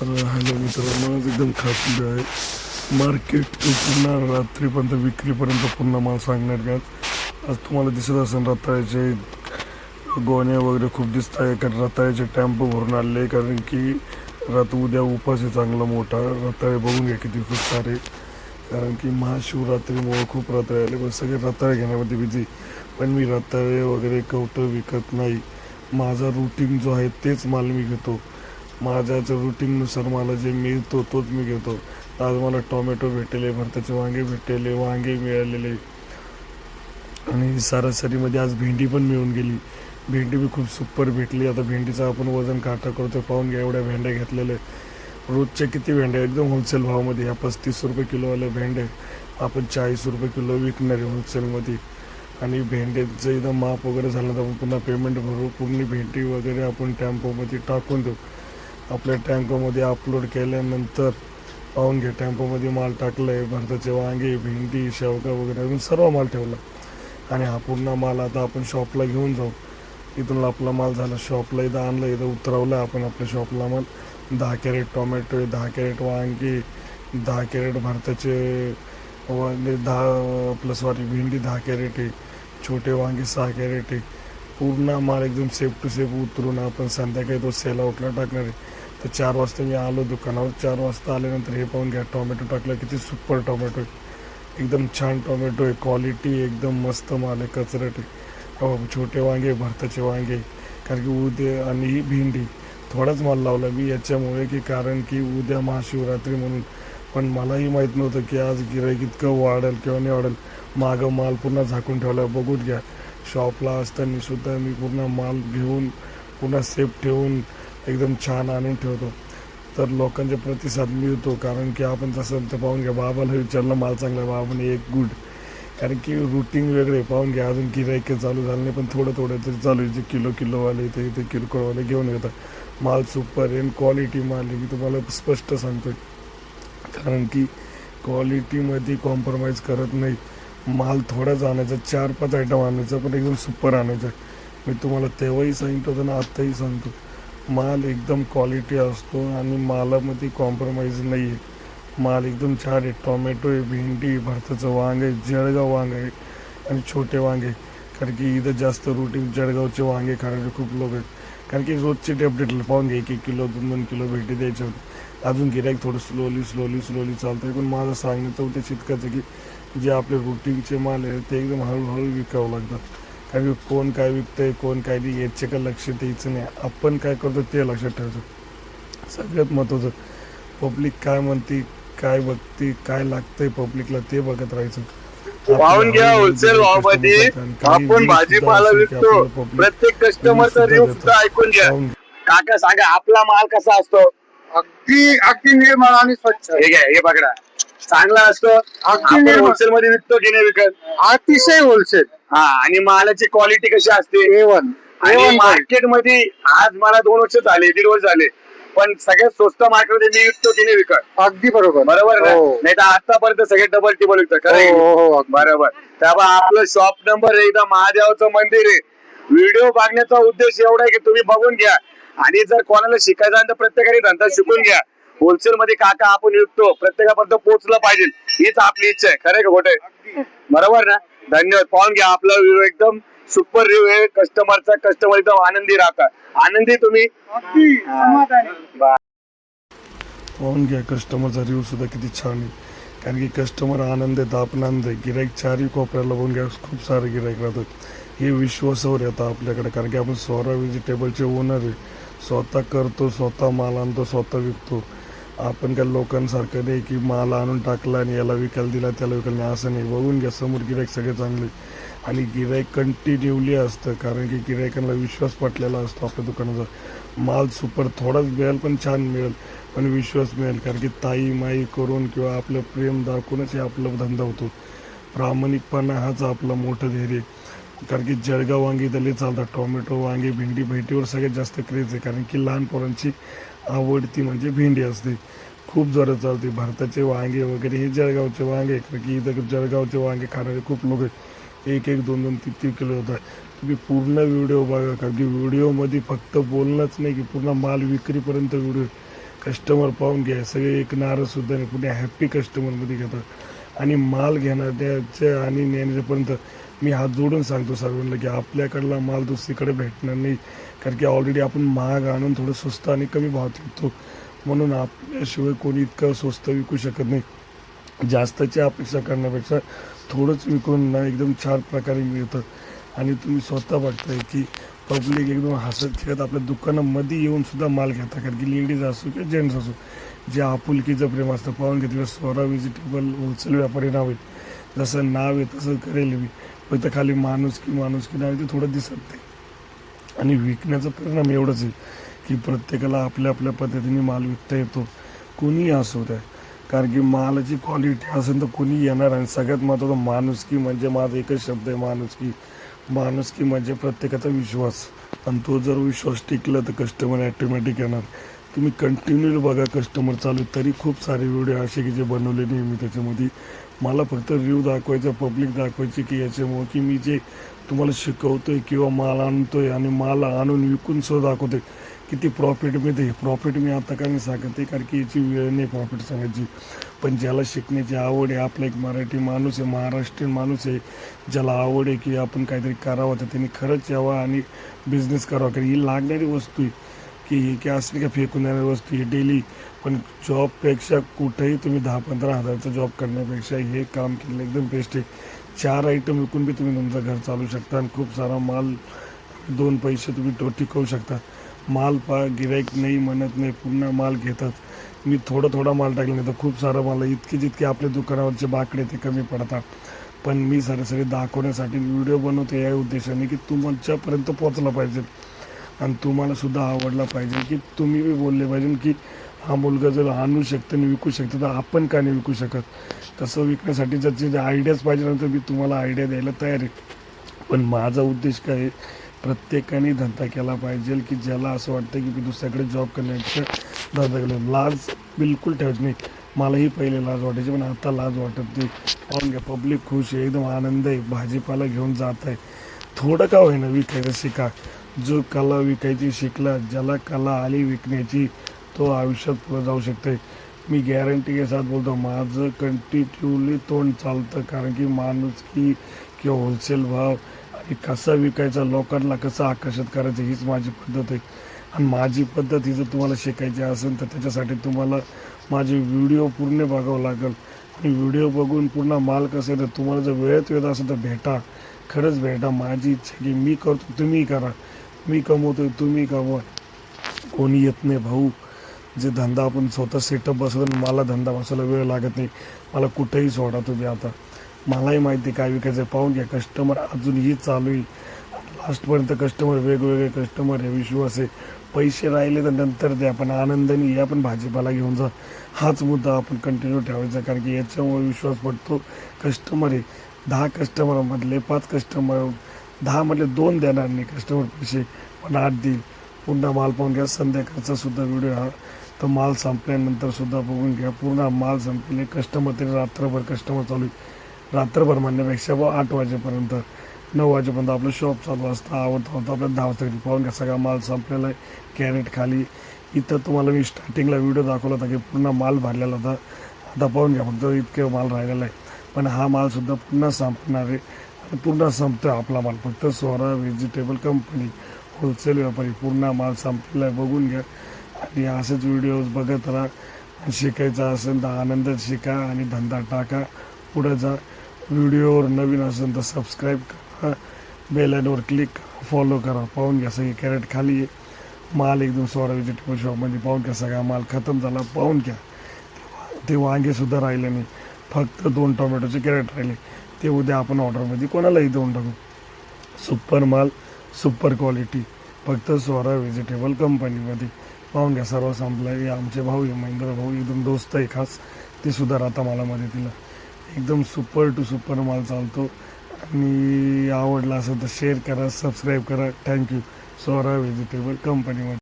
Hello मित्रांनो, आज एकदम खास व्हिडिओ आहे. मार्केट पुन्हा रात्रीपर्यंत विक्रीपर्यंत पुन्हा माल सांगणार का. आज तुम्हाला दिसत असेल रताळ्याचे गोणे वगैरे खूप दिसत आहे, कारण रताळ्याचे टॅम्पो भरून आले, कारण की उद्या उपास आहे चांगला मोठा. रताळे बघून घ्या किती खूप सारे, कारण की महाशिवरात्रीमुळे खूप रताळे आले, पण सगळे रताळे घेण्यामध्ये बिझी. पण मी रताळे वगैरे कवटं विकत नाही. माझा रुटीन जो आहे तेच माल मी घेतो. माझ्याच रुटीननुसार मला जे मिळतो तोच मी घेतो. आज मला टोमॅटो भेटले, भरताचे वांगे भेटले, वांगे मिळालेले, आणि सरासरीमध्ये आज भेंडी पण मिळून गेली. भेंडी बी खूप सुपर भेटली. आता भेंडीचं आपण वजन काटा करतो, पाहून घ्या एवढ्या भेंड्या घेतलेल्या. रोजच्या किती भेंड्या एकदम होलसेल भावामध्ये. ह्या 35 रुपये किलोवाल्या भेंड्या आपण 40 रुपये किलो विकणार आहे होलसेलमध्ये. आणि भेंड्यांचं इथं माप वगैरे झालं तर आपण पुन्हा पेमेंट भरू. पूर्ण भेंडी वगैरे आपण टॅम्पोमध्ये टाकून देऊ. आपल्या टँकोमध्ये अपलोड केल्यानंतर पाहून घ्या, टॅम्पोमध्ये माल टाकलं आहे. भरताचे वांगे, भेंडी, शेवगा वगैरे अजून सर्व माल ठेवला. आणि हा पूर्ण माल आता आपण शॉपला घेऊन जाऊ. इथून आपला माल झाला शॉपला, इथं आणलं, इथं उतरवलं आपण आपल्या शॉपला माल. 10 कॅरेट टोमॅटो, 10 कॅरेट वांगे, 10 कॅरेट भरताचे वांगे, 10 प्लस वाटी भेंडी 10 कॅरेट आहे, छोटे वांगे 6 कॅरेट आहे. पूर्ण माल एकदम सेफ टू सेफ उतरून आपण संध्याकाळी तो सेल आउटला टाकणार आहे. तर 4 वाजता मी आलो दुकानावर. 4 वाजता आल्यानंतर हे पाहून घ्या, टोमॅटो टाकलं, किती सुपर टोमॅटो आहे, एकदम छान टोमॅटो आहे, क्वालिटी एकदम मस्त माल आहे, कचरट आहे. छोटे वांगे, भरताचे वांगे, कारण की उद्या, आणि ही भेंडी थोडाच माल लावला मी याच्यामुळे की कारण की उद्या महाशिवरात्री म्हणून. पण मलाही माहीत नव्हतं की आज गिऱ्हाईक इतकं वाढेल किंवा नाही वाढेल. मागं माल पुन्हा झाकून ठेवला, बघून घ्या. शॉपला असताना सुद्धा मी पूर्ण माल घेऊन पुन्हा सेफ ठेवून एकदम छान आणून ठेवतो. तर लोकांचे प्रतिसाद मिळतो, कारण की आपण तसं तर पाहून घ्या, बाबाला विचारलं माल चांगला, बाबाने एक गुड. कारण की रुटीन वेगळे पाहून घ्या. अजून गिऱ्हाईक चालू झालं नाही, पण थोडं थोडं तरी चालू आहे. जे किलोवाले ते किरकोळवाले घेऊन येतात माल. सुपर एन क्वालिटी माल आहे, मी तुम्हाला स्पष्ट सांगतो. कारण की क्वालिटीमध्ये कॉम्प्रोमाइज करत नाही. माल थोडाच आणायचा, 4-5 आयटम आणायचा, पण एकदम सुपर आणायचं. मी तुम्हाला तेव्हाही सांगितलं होतं ना, आत्ताही सांगतो, माल एकदम क्वालिटी असतो आणि मालामध्ये कॉम्प्रोमाइज नाही आहे. माल एकदम छान आहे. टोमॅटो आहे, भेंडी, भरताचं वांग आहे, जळगाव वांग आहे, आणि छोटे वांगे. कारण की इथं जास्त रुटीन जळगावचे वांगे खाणारे खूप लोक आहेत. कारण की रोजचे अपडेट पाहून घ्या, 1-1 किलो 2-2 किलो भेटी द्यायचे होते. अजून गिऱ्हाईक थोडं स्लोली चालतं आहे. पण माझं सांगण्याचं उद्देश इतकंच आहे की जे आपले रुटीनचे माल आहे ते एकदम हळूहळू विकावं लागतात. कारण की कोण काय विकतंय, कोण काय नाही याचे काय लक्ष द्यायचं नाही. आपण काय करतो ते लक्षात ठेवायचं. सगळ्यात महत्त्वाचं, पब्लिक काय म्हणते, काय बघते, काय लागतंय पब्लिकला ते बघत राहायचं. पाहून घ्या. होलसेल भावामध्ये आपण भाजीपाला विकतो. प्रत्येक कस्टमरचा रिव्ह्यू सुद्धा ऐकून घ्या. काका सांगा, आपला माल कसा असतो? अगदी अगदी निर्मळ आणि स्वच्छ. हे घ्या, हे बघा, चांगला असतो. आपण होलसेल मध्ये विकतो की नाही विकत? अतिशय होलसेल. हा, आणि मालाची क्वालिटी कशी असते? A1. आणि मार्केट मध्ये आज मला 2 वर्ष झाले, 1.5 वर्ष झाले, पण सगळ्यात स्वस्त मार्केटमध्ये मी विकतो की नाही विकत? अगदी बरोबर ना? नाही तर आतापर्यंत सगळे डबल टिबल विकतात, खरं? बरोबर. त्यामुळे आपलं शॉप नंबर एकदा महादेवाचं मंदिर आहे. व्हिडिओ बघण्याचा उद्देश एवढा आहे की तुम्ही बघून घ्या, आणि जर कोणाला शिकायचं आहे तर प्रत्येकाने धंदा शिकून घ्या. होलसेल मध्ये काका आपण विकतो, प्रत्येकापर्यंत पोहोचलं पाहिजे, हीच आपली इच्छा आहे. खरं का खोटं? बरोबर ना? धन्यवाद. पाहून घ्या, आपला व्हिडिओ एकदम सुपर रिव्ह्यू आहे. कस्टमर एकदम आनंदी राहतात. आनंदी तुम्ही. पाहून घ्या, कस्टमरचा रिव्ह्यू सुद्धा किती छान आहे. कारण की कस्टमर आनंद आहे तर आपण आनंद आहे. गिऱ्हाईक 4ही कोपऱ्याला बघून घ्या, खूप सारे गिऱ्हाईक राहतात. हे विश्वासावर येतं आपल्याकडे, कारण की आपण स्वरा व्हेजिटेबलचे ओनर आहे. स्वतः करतो, स्वतः माल आणतो, स्वतः विकतो. आपण काय लोकांसारखं नाही की माल आणून टाकला आणि याला विकायला दिला त्याला विकायला नाही, असं नाही. बघून घ्या, समोर गिऱ्हाईक सगळे चांगले. आणि गिऱ्हाईक कंटिन्यूली असतं, कारण की गिऱ्हाईकांना विश्वास पटलेला असतो आपल्या दुकानाचा. माल सुपर, थोडाच मिळेल पण छान मिळेल, पण विश्वास मिळेल. कारण की ताई माई करून किंवा आपलं प्रेम दाखवूनच हे आपला धंदा होतो. प्रामाणिकपणा हाच आपला मोठं धैर्य. कारण की जळगाव वांगी इथले चालतात. टोमॅटो, वांगे, भेंडी, भेंडीवर सगळ्यात जास्त क्रेज आहे. कारण की लहान पोरांची आवडती म्हणजे भेंडी असते, खूप जोरात चालते. भरताचे वांगे वगैरे हे जळगावचे वांगे, कारण की इथं जळगावचे वांगे खाणारे खूप लोक आहेत. 1-1, 2-2, 3-3 किलो होत आहे. तुम्ही पूर्ण व्हिडिओ बघा, कारण की व्हिडिओमध्ये फक्त बोलणंच नाही की पूर्ण माल विक्रीपर्यंत व्हिडिओ. कस्टमर पाहून घ्या, सगळे एक नाराज सुद्धा नाही, पुढे हॅप्पी कस्टमरमध्ये घेतात. आणि माल घेण्याच्या आणि नेण्यापर्यंत मी हात जोडून सांगतो सर्वांना की आपल्याकडला माल दुसरीकडे भेटणार नाही, कारण की ऑलरेडी आपण महाग आणून थोडं स्वस्त आणि कमी भावात विकतो, म्हणून आपल्याशिवाय कोणी इतकं स्वस्त विकू शकत नाही. जास्तची अपेक्षा करण्यापेक्षा थोडंच विकून ना एकदम छान प्रकारे मिळतं. आणि तुम्ही स्वतः बघताय की पब्लिक एकदम हसत खेळत आपल्या दुकानामध्ये येऊन सुद्धा माल घेतात, कारण की लेडीज असो किंवा जेंट्स असो, जे आपुलकीचं प्रेम असतं. पाहून घेतलं स्वरा व्हेजिटेबल होलसेल व्यापारी नाव आहे, जसं नाव आहे तसं करेल मी, फक्त खाली माणुसकी नाव आहे, ते थोडं दिसत नाही. आणि विकण्याचा परिणाम एवढंच आहे की प्रत्येकाला आपल्या आपल्या पद्धतीने माल विकता येतो, कोणीही असो त्या, कारण की मालाची क्वालिटी असेल तर कोणी येणार. आणि सगळ्यात महत्त्वाचं माणुसकी, म्हणजे माझा एकच शब्द आहे माणुसकी. माणुसकी म्हणजे प्रत्येकाचा विश्वास, आणि तो जर विश्वास टिकला तर कस्टमर ॲटोमॅटिक येणार. तुम्ही कंटिन्यू बघा, कस्टमर चालू तरी खूप सारे व्हिडिओ असे की जे बनवले नाही मी त्याच्यामध्ये. मला फक्त रिव्ह्यू दाखवायचा, पब्लिक दाखवायची की याच्यामुळं की मी जे तुम्हाला शिकवतोय किंवा माल आणतोय आणि माल आणून विकून सुद्धा दाखवतोय किती प्रॉफिट मिळते. प्रॉफिट मी आता काय नाही सांगते, कारण की याची वेळ नाही प्रॉफिट सांगायची. पण ज्याला शिकण्याची आवड आहे, आपला एक मराठी माणूस आहे, महाराष्ट्रीयन माणूस आहे, ज्याला आवड आहे की आपण काहीतरी करावं, तर त्यांनी खरंच यावं आणि बिझनेस करावा. कारण ही लागणारी वस्तू आहे की ही की असली का फेकून देणारी वस्तू ही डेली. पण जॉबपेक्षा कुठेही तुम्ही 10-15 हजारचा जॉब करण्यापेक्षा हे काम केलं एकदम बेस्ट आहे. 4 आयटम विकून बी तुम्ही तुमचं घर चालू शकता आणि खूप सारा माल, 2 पैसे तुम्ही टिकवू शकता. माल गिराईक नाही म्हणत नाही, पूर्ण माल घेतात. मी थोडा माल टाकला नाही तर खूप सारा माल, जितके आपल्या दुकानावरचे बाकडे ते कमी पडतात. पण मी सरासरी दाखवण्यासाठी व्हिडिओ बनवतो या उद्देशाने की तुमच्यापर्यंत पोचला पाहिजे आणि तुम्हाला सुद्धा आवडला पाहिजे, की तुम्ही बी बोलले पाहिजे की हा मुलगा जर आणू शकतो आणि विकू शकतो तर आपण का नाही विकू शकत. तसं विकण्यासाठी ज्याचे आयडियाज पाहिजे नंतर मी तुम्हाला आयडिया द्यायला तयार आहे. पण माझा उद्देश काय आहे, प्रत्येकाने धंदा केला पाहिजे की ज्याला असं वाटतं की मी दुसऱ्याकडे जॉब करण्यापेक्षा धंदा केला. लाज बिलकुल ठेवायची नाही. मलाही पहिले लाज वाटायची, पण आता लाज वाटत नाही. पाहून घ्या, पब्लिक खुश आहे, एकदम आनंद आहे, भाजीपाला घेऊन जात आहे. थोडं का होईना विकायचं शिका. जो कला विकायची शिकला, ज्याला कला आली विकण्याची, तो आयुष्यात पुढे जाऊ शकते. मी गॅरंटी के साथ बोलतो, माझं कंटिन्यूली तोंड चालतं, कारण की माणुसकी किंवा होलसेल भाव आणि कसा विकायचा, लोकांना कसं आकर्षित करायचं, हीच माझी पद्धत आहे. आणि माझी पद्धत ही जर तुम्हाला शिकायची असेल तर त्याच्यासाठी तुम्हाला माझे व्हिडिओ पूर्ण बघावं लागेल. आणि व्हिडिओ बघून पूर्ण माल कसं आहे तर तुम्हाला जर वेळेत येत असेल तर भेटा, खरंच भेटा. माझी इच्छा की मी करतो तुम्ही करा, मी कमवतो तुम्ही कमवा, कोणी येत नाही भाऊ. जे धंदा आपण स्वतः सेटअप बसवतो, मला धंदा बसायला वेळ लागत नाही, मला कुठेही सोडा तुम्ही. आता मलाही माहिती काय विकायचं आहे. पाहून घ्या, कस्टमर अजूनही चालू आहे, लास्टपर्यंत कस्टमर, वेगवेगळे कस्टमर आहे, विश्वास आहे. पैसे राहिले तर नंतर द्या, पण आनंदाने या, पण भाजीपाला घेऊन जा. हाच मुद्दा आपण कंटिन्यू ठेवायचा, कारण की याच्यामुळे विश्वास पडतो. कस्टमर आहे, 10 कस्टमरमधले 5 कस्टमर, 10 मधले 2 देणार नाही कस्टमर पैसे, पण 8 देईल. पुन्हा माल पाहून घ्या, संध्याकाळचा सुद्धा व्हिडिओ हा, तर माल संपल्यानंतर सुद्धा बघून घ्या. पूर्ण माल संपले, कस्टमर तरी रात्रभर कस्टमर चालू आहे. रात्रभर म्हणण्यापेक्षा 8 वाजेपर्यंत, 9 वाजेपर्यंत आपलं शॉप चालू असतं. आवडतं होतं आपल्याला 10 वाजता. पाहून घ्या, सगळा माल संपलेला आहे, कॅरेट खाली. इथं तुम्हाला मी स्टार्टिंगला व्हिडिओ दाखवला होता की पूर्ण माल भरलेला होता. आता पाहून घ्या, फक्त इतके माल राहिलेला आहे. पण हा मालसुद्धा पुन्हा संपणार आहे आणि पूर्ण संपतो आपला माल. फक्त स्वरा व्हेजिटेबल कंपनी होलसेल व्यापारी, पूर्ण माल संपलेला आहे, बघून घ्या. आणि असेच व्हिडिओज बघत राहा. शिकायचं असेल तर आनंदात शिका आणि धंदा टाका, पुढे जा. व्हिडिओवर नवीन असेल तर सबस्क्राईब करा, बेल आयकॉनवर क्लिक करा, फॉलो करा. पाहून घ्या, सगळी कॅरेट खाली आहे. माल एकदम स्वरा व्हेजिटेबल शॉपमध्ये पाहून घ्या, सगळा माल खतम झाला. पाहून घ्या, ते वांगेसुद्धा राहिले नाही, फक्त 2 टोमॅटोचे कॅरेट राहिले. ते उद्या आपण ऑर्डरमध्ये कोणालाही देऊन टाकू. सुपर माल, सुपर क्वालिटी, फक्त स्वरा व्हेजिटेबल कंपनीमध्ये. पाहून घ्या, सर्व संपलं आहे. आमचे भाऊ आहे, महेंद्र भाऊ, एकदम दोस्त आहे खास, ते सुद्धा राहता मला मदतीला. एकदम सुपर टू सुपर माल चालतो. आणि आवडला असेल तर शेअर करा, सबस्क्राईब करा. थँक्यू. स्वरा व्हेजिटेबल कंपनीमध्ये.